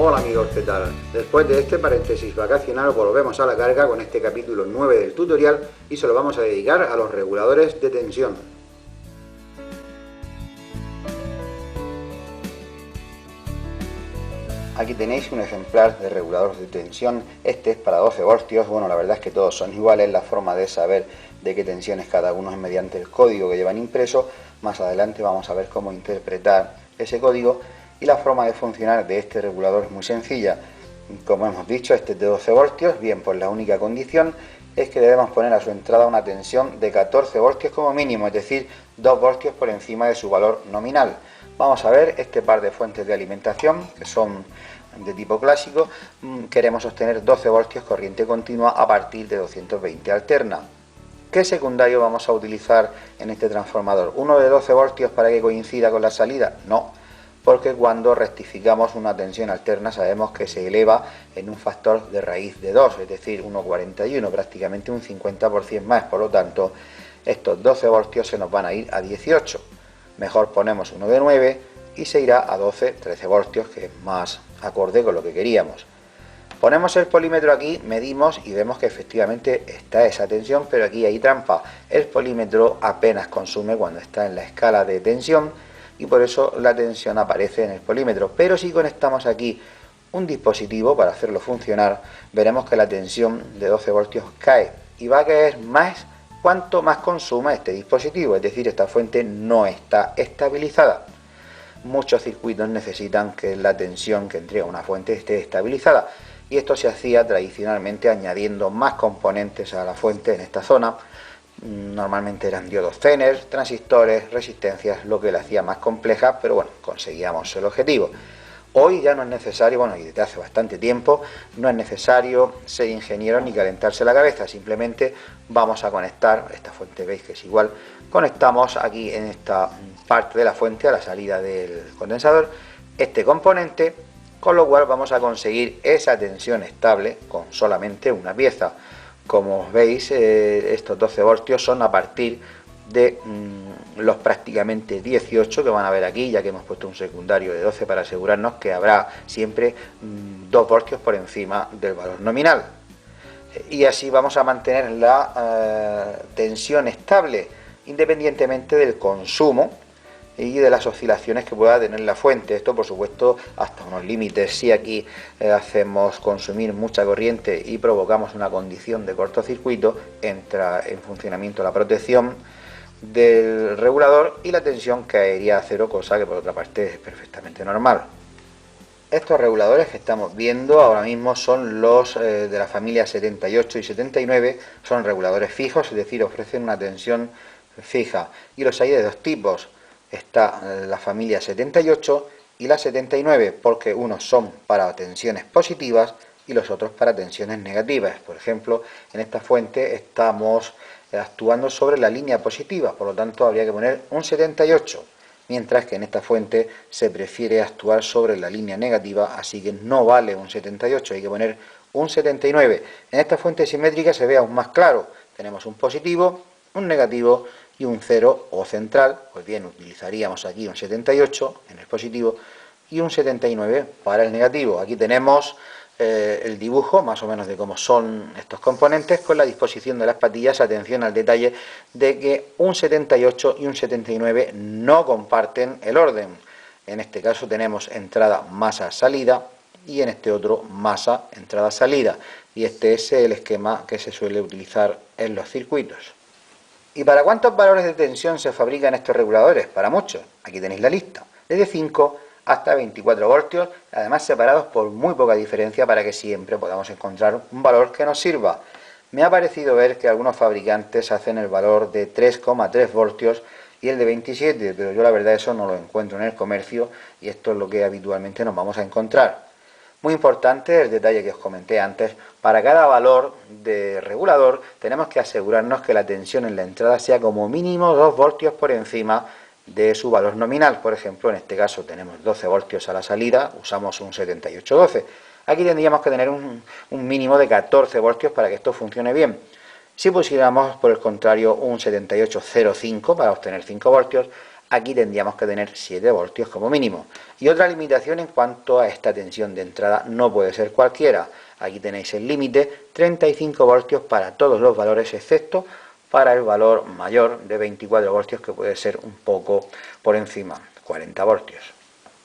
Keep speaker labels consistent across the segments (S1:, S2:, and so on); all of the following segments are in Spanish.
S1: Hola amigos, ¿qué tal? Después de este paréntesis vacacional volvemos a la carga con este capítulo 9 del tutorial y se lo vamos a dedicar a los reguladores de tensión. Aquí tenéis un ejemplar de regulador de tensión, este es para 12 voltios, bueno la verdad es que todos son iguales, la forma de saber de qué tensión es cada uno es mediante el código que llevan impreso, más adelante vamos a ver cómo interpretar ese código y la forma de funcionar de este regulador es muy sencilla, como hemos dicho este es de 12 voltios, bien pues la única condición es que debemos poner a su entrada una tensión de 14 voltios como mínimo, es decir 2 voltios por encima de su valor nominal. Vamos a ver este par de fuentes de alimentación que son de tipo clásico, queremos obtener 12 voltios corriente continua a partir de 220 alterna. ¿Qué secundario vamos a utilizar en este transformador? ¿Uno de 12 voltios para que coincida con la salida? No, porque cuando rectificamos una tensión alterna sabemos que se eleva en un factor de raíz de 2, es decir, 1,41, prácticamente un 50% más, por lo tanto estos 12 voltios se nos van a ir a 18. Mejor ponemos uno de 9 y se irá a 12-13 voltios, que es más acorde con lo que queríamos. Ponemos el polímetro aquí, medimos y vemos que efectivamente está esa tensión, pero aquí hay trampa. El polímetro apenas consume cuando está en la escala de tensión y por eso la tensión aparece en el polímetro. Pero si conectamos aquí un dispositivo para hacerlo funcionar, veremos que la tensión de 12 voltios cae y va a caer más cuanto más consuma este dispositivo, es decir, esta fuente no está estabilizada. Muchos circuitos necesitan que la tensión que entrega una fuente esté estabilizada y esto se hacía tradicionalmente añadiendo más componentes a la fuente en esta zona. Normalmente eran diodos Zener, transistores, resistencias, lo que la hacía más compleja, pero bueno, conseguíamos el objetivo. Hoy ya no es necesario, bueno, y desde hace bastante tiempo, no es necesario ser ingeniero ni calentarse la cabeza, simplemente vamos a conectar, esta fuente veis que es igual, conectamos aquí en esta parte de la fuente a la salida del condensador este componente, con lo cual vamos a conseguir esa tensión estable con solamente una pieza. Como veis, estos 12 voltios son a partir de los prácticamente 18 que van a ver aquí, ya que hemos puesto un secundario de 12 para asegurarnos que habrá siempre 2 voltios por encima del valor nominal. Y así vamos a mantener la tensión estable independientemente del consumo y de las oscilaciones que pueda tener la fuente. Esto por supuesto hasta unos límites. Si aquí hacemos consumir mucha corriente y provocamos una condición de cortocircuito, entra en funcionamiento la protección del regulador y la tensión caería a cero, cosa que por otra parte es perfectamente normal. Estos reguladores que estamos viendo ahora mismo son los de la familia 78 y 79, son reguladores fijos, es decir, ofrecen una tensión fija, y los hay de dos tipos. Está la familia 78 y la 79, porque unos son para tensiones positivas y los otros para tensiones negativas. Por ejemplo, en esta fuente estamos actuando sobre la línea positiva, por lo tanto habría que poner un 78, mientras que en esta fuente se prefiere actuar sobre la línea negativa, así que no vale un 78, hay que poner un 79. En esta fuente simétrica se ve aún más claro, tenemos un positivo, un negativo y un 0 o central, pues bien, utilizaríamos aquí un 78 en el positivo y un 79 para el negativo. Aquí tenemos el dibujo más o menos de cómo son estos componentes con la disposición de las patillas. Atención al detalle de que un 78 y un 79 no comparten el orden. En este caso tenemos entrada, masa, salida y en este otro masa, entrada, salida, y este es el esquema que se suele utilizar en los circuitos. ¿Y para cuántos valores de tensión se fabrican estos reguladores? Para muchos, aquí tenéis la lista, desde 5 hasta 24 voltios, además separados por muy poca diferencia para que siempre podamos encontrar un valor que nos sirva. Me ha parecido ver que algunos fabricantes hacen el valor de 3,3 voltios y el de 27, pero yo la verdad eso no lo encuentro en el comercio y esto es lo que habitualmente nos vamos a encontrar. Muy importante el detalle que os comenté antes, para cada valor de regulador tenemos que asegurarnos que la tensión en la entrada sea como mínimo 2 voltios por encima de su valor nominal. Por ejemplo, en este caso tenemos 12 voltios a la salida, usamos un 7812. Aquí tendríamos que tener un mínimo de 14 voltios para que esto funcione bien. Si pusiéramos, por el contrario, un 7805 para obtener 5 voltios, aquí tendríamos que tener 7 voltios como mínimo. Y otra limitación en cuanto a esta tensión de entrada, no puede ser cualquiera. Aquí tenéis el límite, 35 voltios para todos los valores, excepto para el valor mayor de 24 voltios, que puede ser un poco por encima, 40 voltios.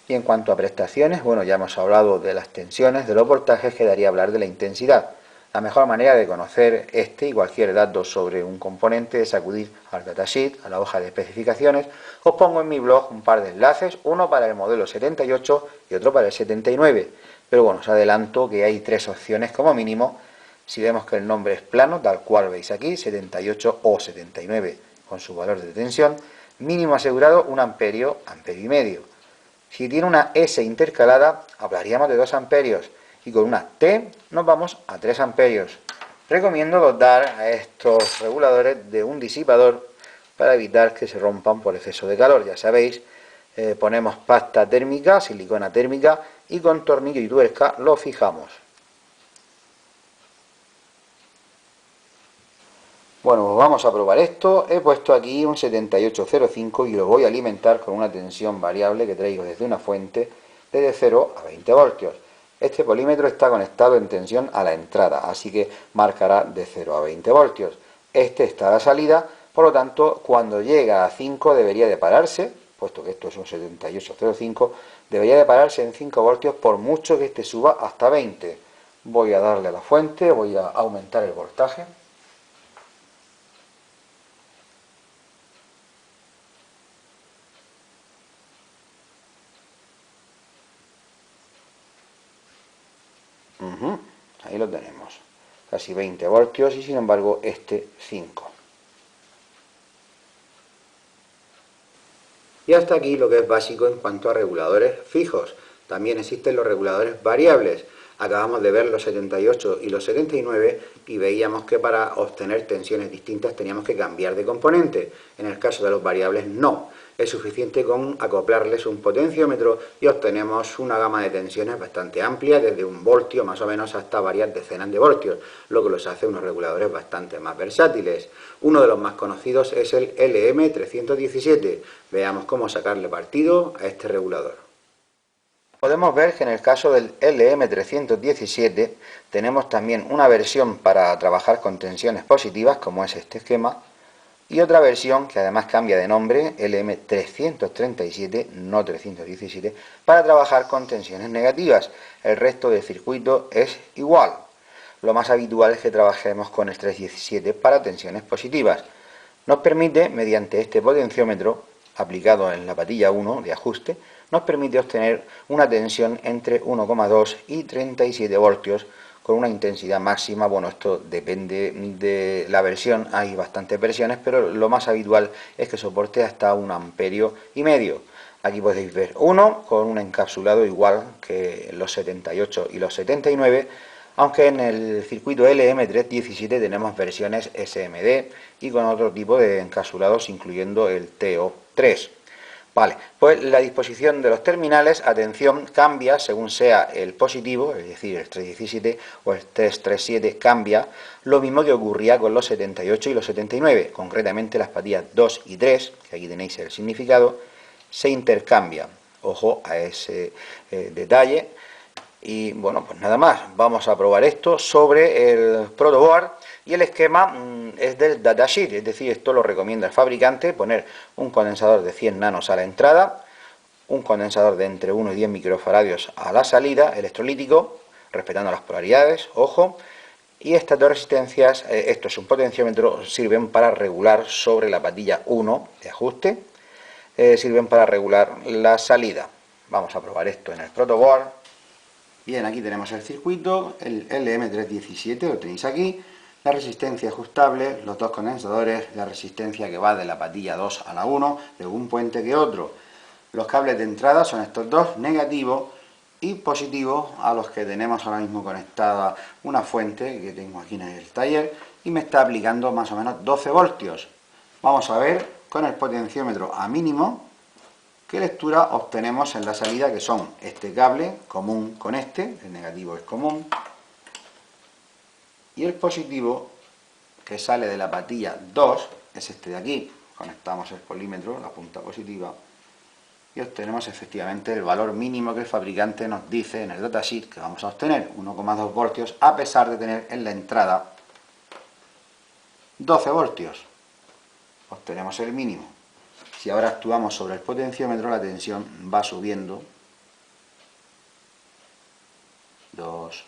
S1: Y en cuanto a prestaciones, bueno, ya hemos hablado de las tensiones, de los voltajes, quedaría hablar de la intensidad. La mejor manera de conocer este y cualquier dato sobre un componente es acudir al datasheet, a la hoja de especificaciones. Os pongo en mi blog un par de enlaces, uno para el modelo 78 y otro para el 79. Pero bueno, os adelanto que hay 3 opciones como mínimo. Si vemos que el nombre es plano, tal cual veis aquí, 78 o 79, con su valor de tensión, mínimo asegurado 1 amperio, amperio y medio. Si tiene una S intercalada, hablaríamos de 2 amperios, y con una T nos vamos a 3 amperios. Recomiendo dotar a estos reguladores de un disipador para evitar que se rompan por exceso de calor. Ya sabéis, ponemos pasta térmica, silicona térmica, y con tornillo y tuerca lo fijamos. Bueno, vamos a probar esto. He puesto aquí un 7805 y lo voy a alimentar con una tensión variable que traigo desde una fuente de 0 a 20 voltios. Este polímetro está conectado en tensión a la entrada, así que marcará de 0 a 20 voltios. Este está a la salida, por lo tanto, cuando llega a 5 debería de pararse, puesto que esto es un 7805, debería de pararse en 5 voltios por mucho que este suba hasta 20. Voy a darle a la fuente, voy a aumentar el voltaje. Ahí lo tenemos, casi 20 voltios y sin embargo este 5. Y hasta aquí lo que es básico en cuanto a reguladores fijos. También existen los reguladores variables. Acabamos de ver los 78 y los 79 y veíamos que para obtener tensiones distintas teníamos que cambiar de componente. En el caso de los variables no. Es suficiente con acoplarles un potenciómetro y obtenemos una gama de tensiones bastante amplia, desde 1 voltio más o menos hasta varias decenas de voltios, lo que los hace unos reguladores bastante más versátiles. Uno de los más conocidos es el LM317. Veamos cómo sacarle partido a este regulador. Podemos ver que en el caso del LM317 tenemos también una versión para trabajar con tensiones positivas, como es este esquema, y otra versión que además cambia de nombre, LM337, no 317, para trabajar con tensiones negativas. El resto del circuito es igual. Lo más habitual es que trabajemos con el 317 para tensiones positivas. Nos permite, mediante este potenciómetro aplicado en la patilla 1 de ajuste, nos permite obtener una tensión entre 1,2 y 37 voltios con una intensidad máxima. Bueno, esto depende de la versión, hay bastantes versiones, pero lo más habitual es que soporte hasta 1 amperio y medio. Aquí podéis ver uno con un encapsulado igual que los 78 y los 79, aunque en el circuito LM317 tenemos versiones SMD y con otro tipo de encapsulados, incluyendo el TO3. Vale, pues la disposición de los terminales, atención, cambia según sea el positivo, es decir, el 317 o el 337 cambia, lo mismo que ocurría con los 78 y los 79, concretamente las patillas 2 y 3, que aquí tenéis el significado, se intercambian. Ojo a ese detalle. Y bueno, pues nada más, vamos a probar esto sobre el protoboard y el esquema es del datasheet, es decir, esto lo recomienda el fabricante, poner un condensador de 100 nanos a la entrada, un condensador de entre 1 y 10 microfaradios a la salida, electrolítico, respetando las polaridades, ojo, y estas dos resistencias, esto es un potenciómetro, sirven para regular sobre la patilla 1 de ajuste, sirven para regular la salida. Vamos a probar esto en el protoboard. Bien, aquí tenemos el circuito, el LM317, lo tenéis aquí, la resistencia ajustable, los dos condensadores, la resistencia que va de la patilla 2 a la 1, de un puente que otro. Los cables de entrada son estos dos, negativo y positivo, a los que tenemos ahora mismo conectada una fuente que tengo aquí en el taller y me está aplicando más o menos 12 voltios. Vamos a ver con el potenciómetro a mínimo qué lectura obtenemos en la salida, que son este cable común con este, el negativo es común, y el positivo que sale de la patilla 2 es este de aquí, conectamos el polímetro, la punta positiva, y obtenemos efectivamente el valor mínimo que el fabricante nos dice en el datasheet que vamos a obtener, 1,2 voltios, a pesar de tener en la entrada 12 voltios. Obtenemos el mínimo. Si ahora actuamos sobre el potenciómetro, la tensión va subiendo, 2,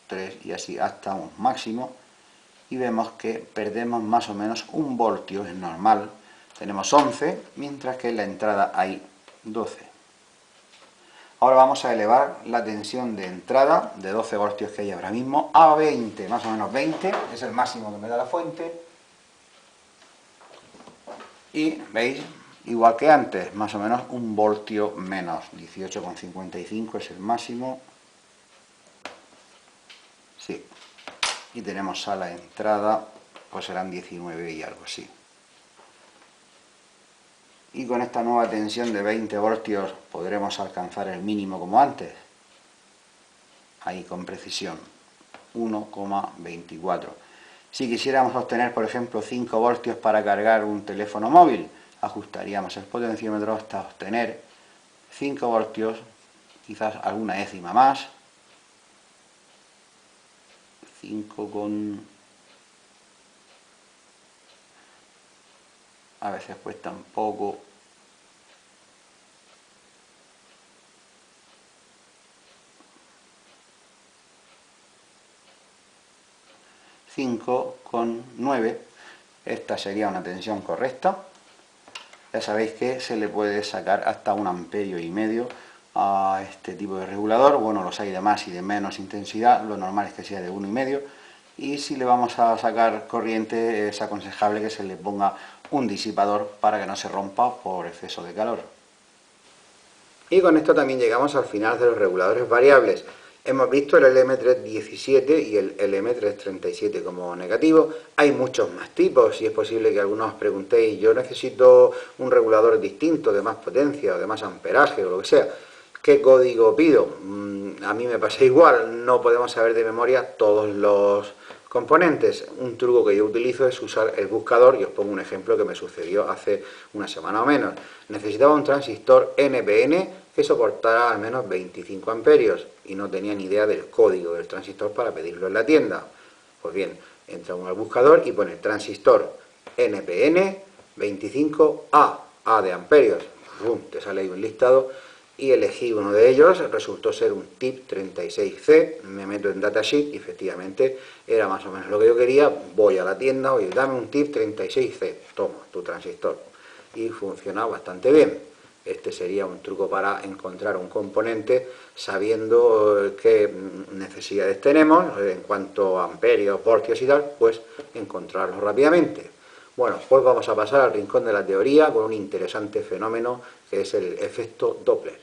S1: 3 y así hasta un máximo, y vemos que perdemos más o menos 1 voltio, es normal. Tenemos 11, mientras que en la entrada hay 12. Ahora vamos a elevar la tensión de entrada de 12 voltios que hay ahora mismo a 20, más o menos 20, es el máximo que me da la fuente. Y veis, igual que antes, más o menos 1 voltio menos, 18,55 es el máximo. Sí. Y tenemos a la entrada, pues serán 19 y algo así. Y con esta nueva tensión de 20 voltios podremos alcanzar el mínimo como antes. Ahí con precisión, 1,24. Si quisiéramos obtener, por ejemplo, 5 voltios para cargar un teléfono móvil, ajustaríamos el potenciómetro hasta obtener 5 voltios, quizás alguna décima más. 5 con... a veces cuesta un poco. Con 9, esta sería una tensión correcta. Ya sabéis que se le puede sacar hasta 1,5 amperes a este tipo de regulador. Bueno, los hay de más y de menos intensidad, lo normal es que sea de 1,5. Y si le vamos a sacar corriente, es aconsejable que se le ponga un disipador para que no se rompa por exceso de calor. Y con esto también llegamos al final de los reguladores variables. Hemos visto el LM317 y el LM337 como negativo. Hay muchos más tipos y es posible que algunos os preguntéis, yo necesito un regulador distinto, de más potencia o de más amperaje o lo que sea. ¿Qué código pido? A mí me pasa igual, no podemos saber de memoria todos los componentes. Un truco que yo utilizo es usar el buscador, y os pongo un ejemplo que me sucedió hace una semana o menos. Necesitaba un transistor NPN que soportara al menos 25 amperios y no tenía ni idea del código del transistor para pedirlo en la tienda. Pues bien, entra uno al buscador y pone transistor NPN 25A, A de amperios. ¡Bum! Te sale ahí un listado y elegí uno de ellos, resultó ser un TIP36C, me meto en datasheet y efectivamente era más o menos lo que yo quería. Voy a la tienda, oye, dame un TIP36C, toma tu transistor, y funciona bastante bien. Este sería un truco para encontrar un componente sabiendo qué necesidades tenemos en cuanto a amperios, voltios y tal, pues encontrarlo rápidamente. Bueno, pues vamos a pasar al rincón de la teoría con un interesante fenómeno que es el efecto Doppler.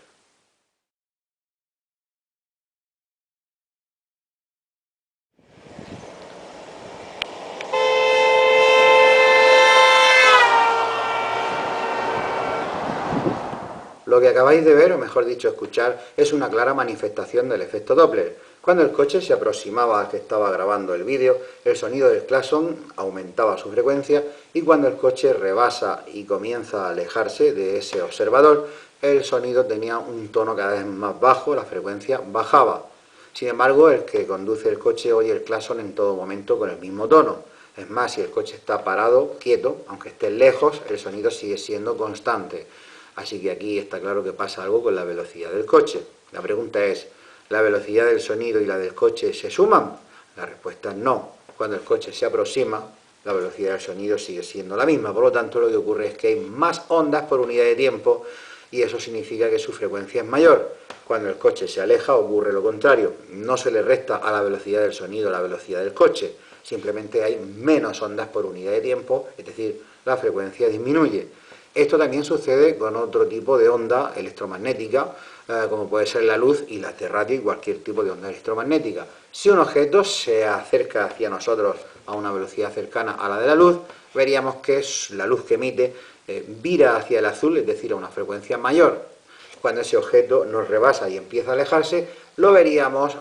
S1: Lo que acabáis de ver, o mejor dicho escuchar, es una clara manifestación del efecto Doppler. Cuando el coche se aproximaba al que estaba grabando el vídeo, el sonido del claxon aumentaba su frecuencia, y cuando el coche rebasa y comienza a alejarse de ese observador, el sonido tenía un tono cada vez más bajo, la frecuencia bajaba. Sin embargo, el que conduce el coche oye el claxon en todo momento con el mismo tono. Es más, si el coche está parado, quieto, aunque esté lejos, el sonido sigue siendo constante. Así que aquí está claro que pasa algo con la velocidad del coche. La pregunta es, ¿la velocidad del sonido y la del coche se suman? La respuesta es no. Cuando el coche se aproxima, la velocidad del sonido sigue siendo la misma. Por lo tanto, lo que ocurre es que hay más ondas por unidad de tiempo y eso significa que su frecuencia es mayor. Cuando el coche se aleja, ocurre lo contrario. No se le resta a la velocidad del sonido la velocidad del coche. Simplemente hay menos ondas por unidad de tiempo, es decir, la frecuencia disminuye. Esto también sucede con otro tipo de onda electromagnética, como puede ser la luz y la radio y cualquier tipo de onda electromagnética. Si un objeto se acerca hacia nosotros a una velocidad cercana a la de la luz, veríamos que la luz que emite vira hacia el azul, es decir, a una frecuencia mayor. Cuando ese objeto nos rebasa y empieza a alejarse, lo veríamos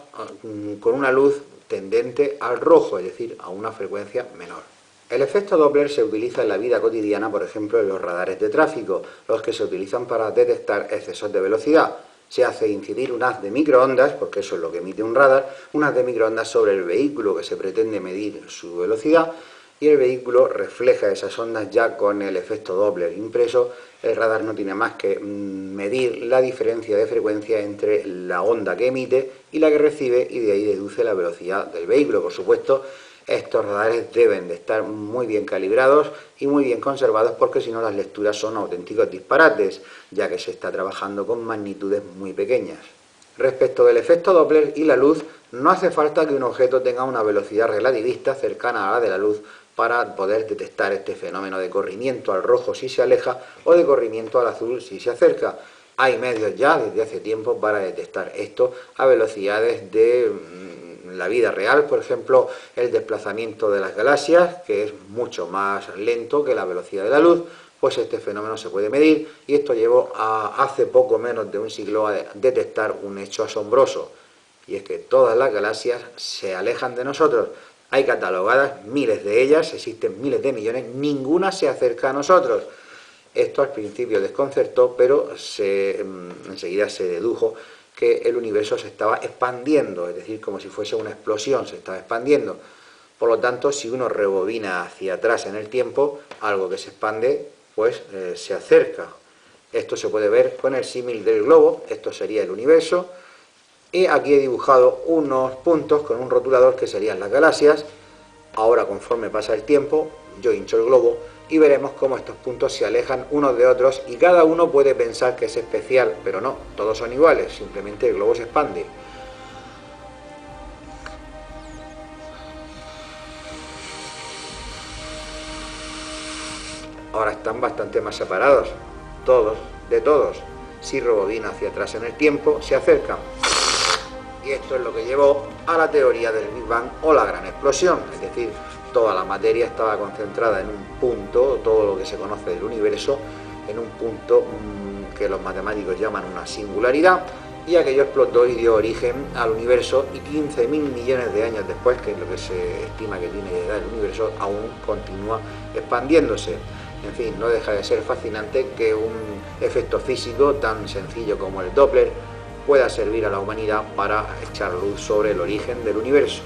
S1: con una luz tendente al rojo, es decir, a una frecuencia menor. El efecto Doppler se utiliza en la vida cotidiana, por ejemplo, en los radares de tráfico, los que se utilizan para detectar excesos de velocidad. Se hace incidir un haz de microondas, porque eso es lo que emite un radar, un haz de microondas sobre el vehículo que se pretende medir su velocidad, y el vehículo refleja esas ondas ya con el efecto Doppler impreso. El radar no tiene más que medir la diferencia de frecuencia entre la onda que emite y la que recibe, y de ahí deduce la velocidad del vehículo. Por supuesto, estos radares deben de estar muy bien calibrados y muy bien conservados, porque si no las lecturas son auténticos disparates, ya que se está trabajando con magnitudes muy pequeñas. Respecto del efecto Doppler y la luz, no hace falta que un objeto tenga una velocidad relativista cercana a la de la luz para poder detectar este fenómeno de corrimiento al rojo si se aleja o de corrimiento al azul si se acerca. Hay medios ya desde hace tiempo para detectar esto a velocidades de la vida real, por ejemplo, el desplazamiento de las galaxias, que es mucho más lento que la velocidad de la luz. Pues este fenómeno se puede medir, y esto llevó a hace poco menos de un siglo a detectar un hecho asombroso, y es que todas las galaxias se alejan de nosotros. Hay catalogadas miles de ellas, existen miles de millones, ninguna se acerca a nosotros. Esto al principio desconcertó, pero enseguida se dedujo que el universo se estaba expandiendo, es decir, como si fuese una explosión, se estaba expandiendo. Por lo tanto, si uno rebobina hacia atrás en el tiempo, algo que se expande, pues se acerca. Esto se puede ver con el símil del globo. Esto sería el universo, y aquí he dibujado unos puntos con un rotulador que serían las galaxias. Ahora, conforme pasa el tiempo, yo hincho el globo y veremos cómo estos puntos se alejan unos de otros, y cada uno puede pensar que es especial, pero no, todos son iguales, simplemente el globo se expande. Ahora están bastante más separados, todos de todos. Si rebobino hacia atrás en el tiempo, se acercan. Y esto es lo que llevó a la teoría del Big Bang o la gran explosión, es decir, toda la materia estaba concentrada en un punto, todo lo que se conoce del universo, en un punto que los matemáticos llaman una singularidad, y aquello explotó y dio origen al universo, y 15.000 millones de años después, que es lo que se estima que tiene de edad el universo, aún continúa expandiéndose. En fin, no deja de ser fascinante que un efecto físico tan sencillo como el Doppler pueda servir a la humanidad para echar luz sobre el origen del universo.